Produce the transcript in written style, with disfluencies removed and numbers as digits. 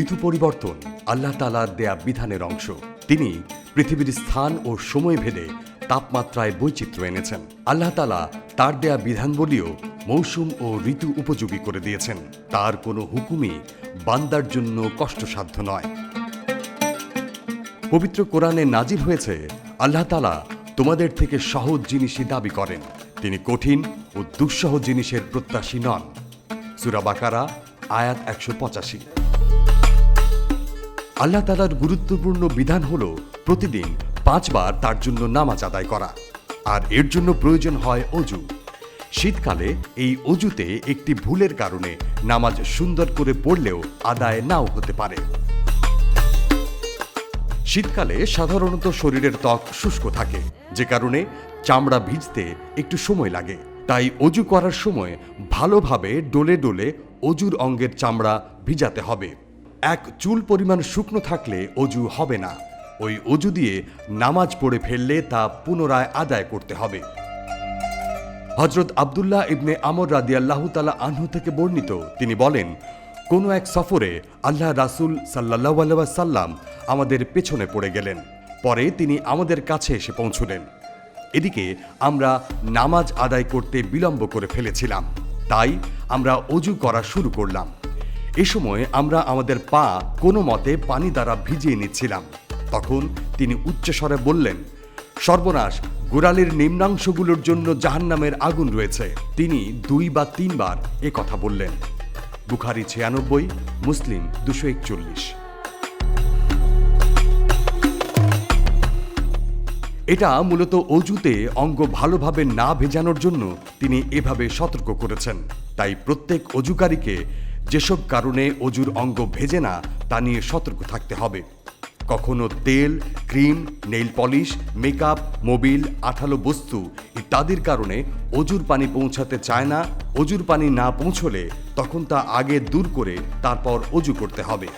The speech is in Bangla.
ঋতু পরিবর্তন আল্লাহ তাআলার দেয়া বিধানের অংশ। তিনি পৃথিবীর স্থান ও সময় ভেদে তাপমাত্রায় বৈচিত্র্য এনেছেন। আল্লাহ তাআলা তার দেয়া বিধানবলীও মৌসুম ও ঋতু উপযোগী করে দিয়েছেন। তার কোনো হুকুমই বান্দার জন্য কষ্টসাধ্য নয়। পবিত্র কোরআনে নাজিল হয়েছে, আল্লাহ তাআলা তোমাদের থেকে সহজ জিনিসই দাবি করেন, তিনি কঠিন ও দুঃসহ জিনিসের প্রত্যাশী নন। সূরা বাকারা আয়াত 185। আল্লাহ তাআলার গুরুত্বপূর্ণ বিধান হল প্রতিদিন 5 বার তার জন্য নামাজ আদায় করা, আর এর জন্য প্রয়োজন হয় অজু। শীতকালে এই অজুতে একটি ভুলের কারণে নামাজ সুন্দর করে পড়লেও আদায় নাও হতে পারে। শীতকালে সাধারণত শরীরের ত্বক শুষ্ক থাকে, যে কারণে চামড়া ভিজতে একটু সময় লাগে। তাই অজু করার সময় ভালোভাবে ডলে ডলে অজুর অঙ্গের চামড়া ভিজাতে হবে। এক চুল পরিমাণ শুকনো থাকলে অজু হবে না। ওই অজু দিয়ে নামাজ পড়ে ফেললে তা পুনরায় আদায় করতে হবে। হযরত আব্দুল্লাহ ইবনে আমর রাদিয়াল্লাহু তাআলা আনহু থেকে বর্ণিত, তিনি বলেন, কোনো এক সফরে আল্লাহ রাসূল সাল্লাল্লাহু আলাইহি ওয়াসাল্লাম আমাদের পেছনে পড়ে গেলেন। পরে তিনি আমাদের কাছে এসে পৌঁছলেন। এদিকে আমরা নামাজ আদায় করতে বিলম্ব করে ফেলেছিলাম, তাই আমরা অজু করা শুরু করলাম। এ সময় আমরা আমাদের পা কোনো মতে পানি দ্বারা ভিজিয়ে নিচ্ছিলাম। তখন তিনি উচ্চস্বরে বললেন, সর্বনাশ, গোড়ালির নিম্নাংশগুলোর জন্য জাহান্নামের আগুন রয়েছে। তিনি 2 বা 3 বার এ কথা বললেন। বুখারী 96, মুসলিম 241। এটা মূলত অজুতে অঙ্গ ভালোভাবে না ভেজানোর জন্য তিনি এভাবে সতর্ক করেছেন। তাই প্রত্যেক অজুকারীকে যেসব কারণে অজুর অঙ্গ ভেজে না তা নিয়ে সতর্ক থাকতে হবে। কখনো তেল, cream, nail polish, makeup, mobil, আঠালো বস্তু ইত্যাদির কারণে অজুর পানি পৌঁছাতে চায় না। অজুর পানি না পৌঁছলে তখন তা আগে দূর করে তারপর অজু করতে হবে।